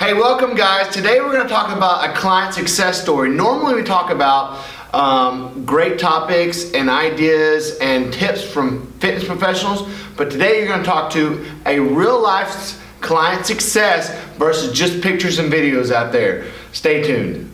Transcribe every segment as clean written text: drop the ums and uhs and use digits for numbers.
Hey, welcome guys. Today we're going to talk about a client success story. Normally we talk about great topics and ideas and tips from fitness professionals, but today you're going to talk to a real life client success versus just pictures and videos out there. Stay tuned.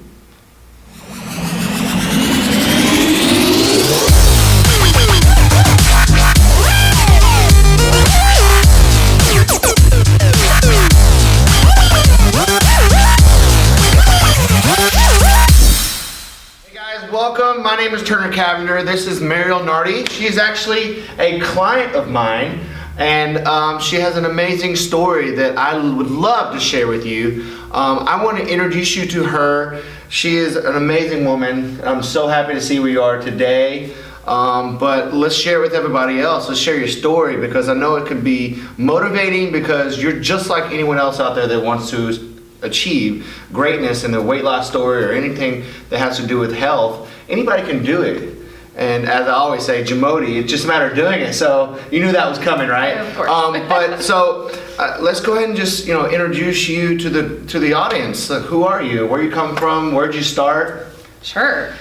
Welcome, my name is Turner Cavender. This is Mariel Nardi. She's actually a client of mine, and she has an amazing story that I would love to share with you. I want to introduce you to her. She is an amazing woman. I'm so happy to see where you are today. But let's share it with everybody else. Let's share your story, because I know it could be motivating, because you're just like anyone else out there that wants to achieve greatness in their weight loss story or anything that has to do with health. Anybody can do it, and as I always say, Jamodi, it's just a matter of doing it. So you knew that was coming, right? Yeah, of course. But so let's go ahead and just introduce you to the audience. Who are you? Where you come from? Where'd you start? Sure.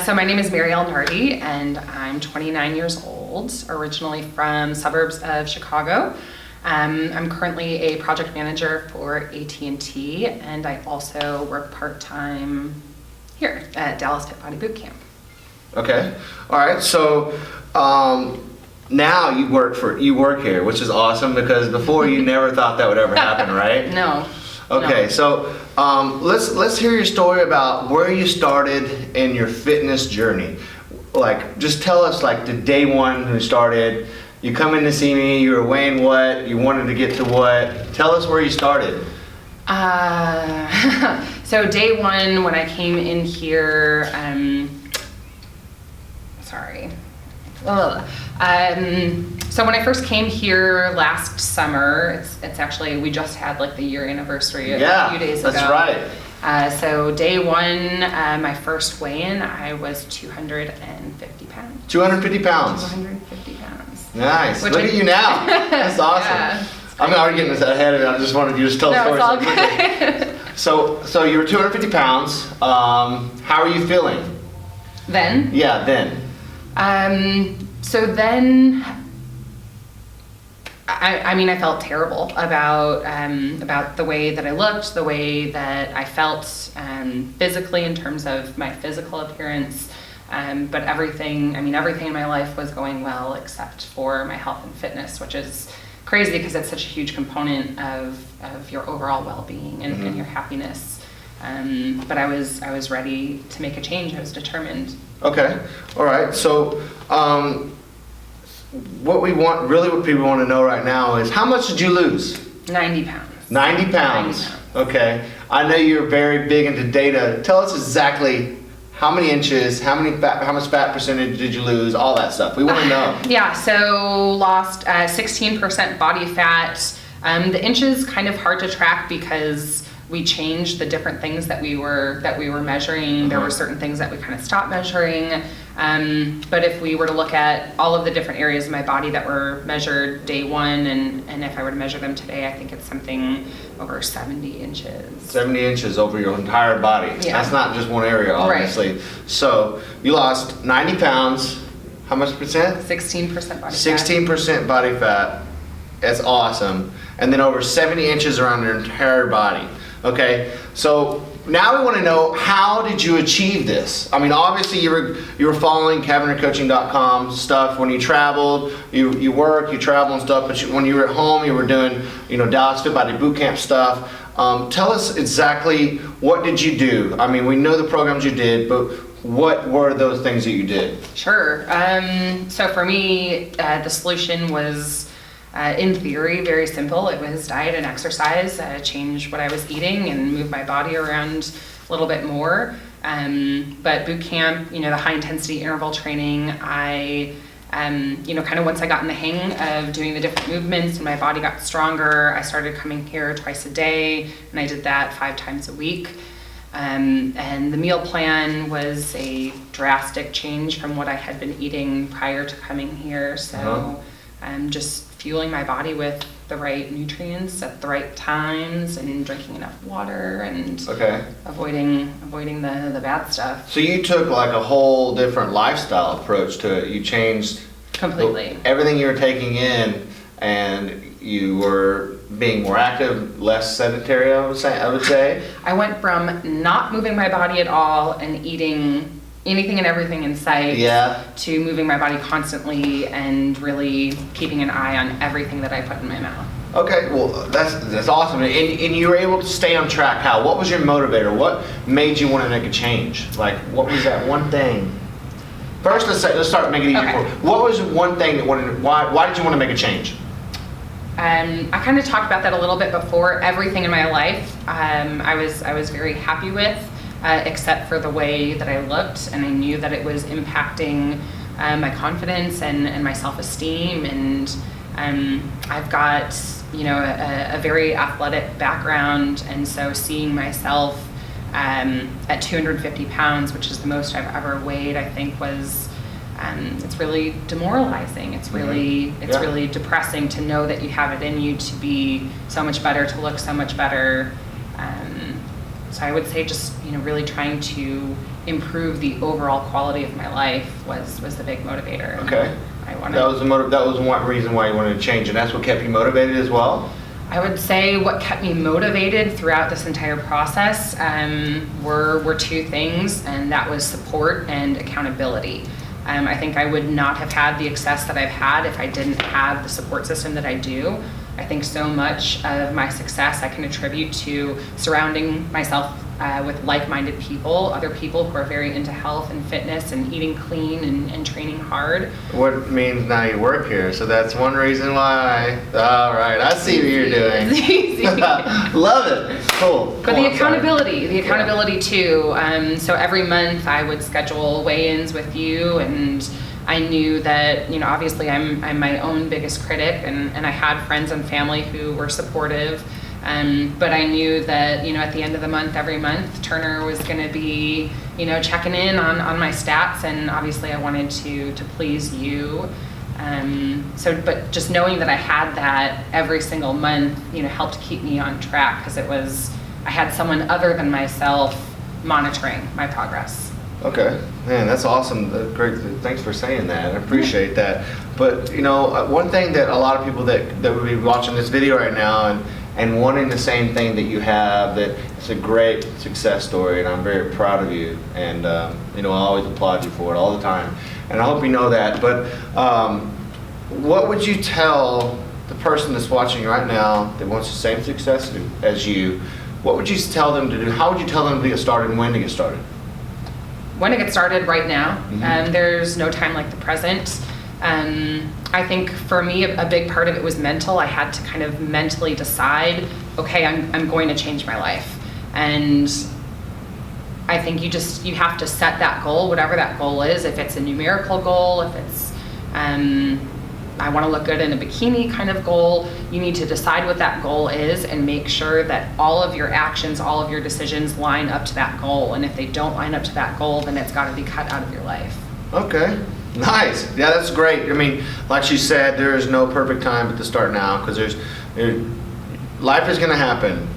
So my name is Mariel Nardi, and I'm 29 years old, originally from suburbs of Chicago. I'm currently a project manager for AT&T, and I also work part-time here at Dallas Fit Body Boot Camp. Okay. All right. So now you work here, which is awesome, because before you never thought that would ever happen, right? No. Okay. No. So let's hear your story about where you started in your fitness journey. Like, just tell us, like, the day one who started. You come in to see me, you were weighing what, you wanted to get to what. Tell us where you started. So day one, when I came in here, so when I first came here last summer, it's actually, we just had like the year anniversary a few days ago. That's right. So day one, my first weigh-in, I was 250 pounds. 250 pounds. 250 pounds. Nice. Look at you now. That's awesome. Yeah, I'm already getting ahead of it. I just wanted you to tell the story. No, it's all good. So you were 250 pounds. How are you feeling? Then? Yeah, then. So then, I felt terrible about the way that I looked, the way that I felt physically in terms of my physical appearance. But everything in my life was going well except for my health and fitness, which is crazy because it's such a huge component of your overall well-being and your happiness. But I was ready to make a change. I was determined. Okay. All right. So what people want to know right now is, how much did you lose? 90 pounds. 90 pounds. Okay. I know you're very big into data. Tell us exactly how many inches, how much fat percentage did you lose, all that stuff. We want to know. Yeah, so lost 16% body fat. The inches kind of hard to track because we changed the different things that we were measuring. There were certain things that we kind of stopped measuring. But if we were to look at all of the different areas of my body that were measured day one, and if I were to measure them today, I think it's something over 70 inches. 70 inches over your entire body. Yeah. That's not just one area, obviously. Right. So you lost 90 pounds. How much percent? 16% body fat. 16% body fat. That's awesome. And then over 70 inches around your entire body. Okay, so now we want to know, how did you achieve this? I mean, obviously you were following CavenderCoaching.com stuff when you traveled, you work, you travel and stuff, but when you were at home, you were doing Dallas Fit Body Boot Camp stuff. Tell us exactly, what did you do? I mean, we know the programs you did, but what were those things that you did? Sure. So for me, the solution was, in theory, very simple. It was diet and exercise, change what I was eating and move my body around a little bit more. But boot camp, the high intensity interval training, I, kind of once I got in the hang of doing the different movements and my body got stronger, I started coming here twice a day, and I did that 5 times a week. And the meal plan was a drastic change from what I had been eating prior to coming here. So just fueling my body with the right nutrients at the right times and drinking enough water and Okay. avoiding the bad stuff. So you took like a whole different lifestyle approach to it. You changed Completely. everything you were taking in, and you were being more active, less sedentary, I would say. I went from not moving my body at all and eating anything and everything in sight Yeah. to moving my body constantly and really keeping an eye on everything that I put in my mouth. Okay, well, that's awesome. And you were able to stay on track. How? What was your motivator? What made you want to make a change? Like, what was that one thing? First, let's start making it easier. Okay. What was one thing that why did you want to make a change? I kind of talked about that a little bit before. Everything in my life, I was very happy with, except for the way that I looked, and I knew that it was impacting my confidence and my self-esteem. And I've got a very athletic background, and so seeing myself at 250 pounds, which is the most I've ever weighed, I think was. It's really demoralizing. It's really really depressing to know that you have it in you to be so much better, to look so much better. So I would say just really trying to improve the overall quality of my life was the big motivator. Okay. I wanted. That was one reason why you wanted to change, and that's what kept you motivated as well. I would say what kept me motivated throughout this entire process were two things, and that was support and accountability. I think I would not have had the success that I've had if I didn't have the support system that I do. I think so much of my success I can attribute to surrounding myself with like-minded people, other people who are very into health and fitness and eating clean and training hard. What means now you work here, so that's one reason why. All right, I see what you're doing. It's easy. Love it. Cool. But Cool, the I'm sorry. accountability too. So every month I would schedule weigh-ins with you, and I knew that obviously I'm my own biggest critic, and I had friends and family who were supportive. But I knew that at the end of the month, every month, Turner was going to be checking in on my stats, and obviously I wanted to please you. But just knowing that I had that every single month, helped keep me on track, because I had someone other than myself monitoring my progress. Okay, man, that's awesome. Great, thanks for saying that. I appreciate that. But one thing that a lot of people that would be watching this video right now and wanting the same thing that you have, that it's a great success story, and I'm very proud of you. And I always applaud you for it all the time. And I hope you know that. But what would you tell the person that's watching right now that wants the same success as you? What would you tell them to do? How would you tell them to get started and when to get started? When to get started right now. Mm-hmm. There's no time like the present. I think for me, a big part of it was mental. I had to kind of mentally decide, okay, I'm going to change my life. And I think you have to set that goal, whatever that goal is. If it's a numerical goal, if it's I want to look good in a bikini kind of goal, you need to decide what that goal is and make sure that all of your actions, all of your decisions line up to that goal. And if they don't line up to that goal, then it's got to be cut out of your life. Okay, nice. Yeah, that's great. I mean, like she said, there is no perfect time but to start now, because life is going to happen.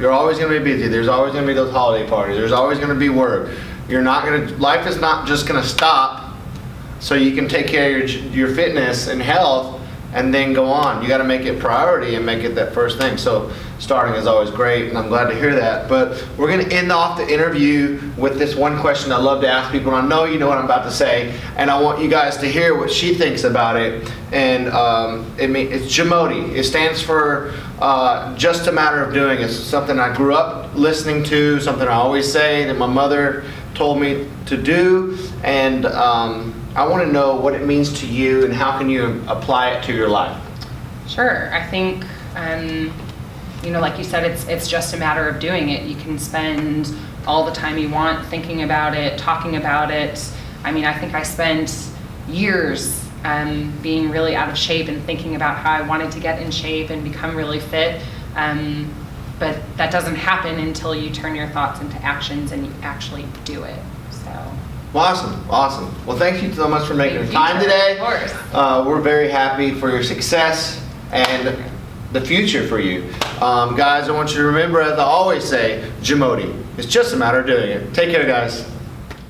You're always going to be busy. There's always going to be those holiday parties. There's always going to be work. Life is not just going to stop so you can take care of your fitness and health and then go on. You got to make it priority and make it that first thing. So starting is always great, and I'm glad to hear that. But we're going to end off the interview with this one question I love to ask people, and I know you know what I'm about to say, and I want you guys to hear what she thinks about it. And it's Jamodi. It stands for just a matter of doing. It's something I grew up listening to, something I always say that my mother told me to do, and I want to know what it means to you and how can you apply it to your life. Sure. I think, like you said, it's just a matter of doing it. You can spend all the time you want thinking about it, talking about it. I mean, I think I spent years being really out of shape and thinking about how I wanted to get in shape and become really fit. But that doesn't happen until you turn your thoughts into actions and you actually do it. So. Awesome. Well, thank you so much for making the time Of today. course. We're very happy for your success, and the future for you. Guys, I want you to remember, as I always say, Jamodi. It's just a matter of doing it. Take care, guys.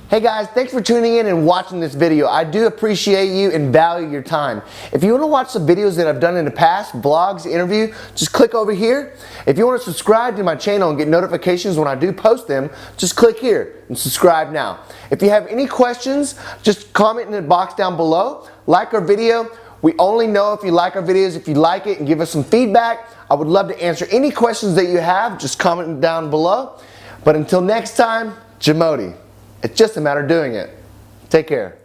Hey guys, thanks for tuning in and watching this video. I do appreciate you and value your time. If you want to watch the videos that I've done in the past, vlogs, interview, just click over here. If you want to subscribe to my channel and get notifications when I do post them, just click here and subscribe now. If you have any questions, just comment in the box down below. Like our video. We only know if you like our videos, if you like it, and give us some feedback. I would love to answer any questions that you have. Just comment down below. But until next time, Jamodi. It's just a matter of doing it. Take care.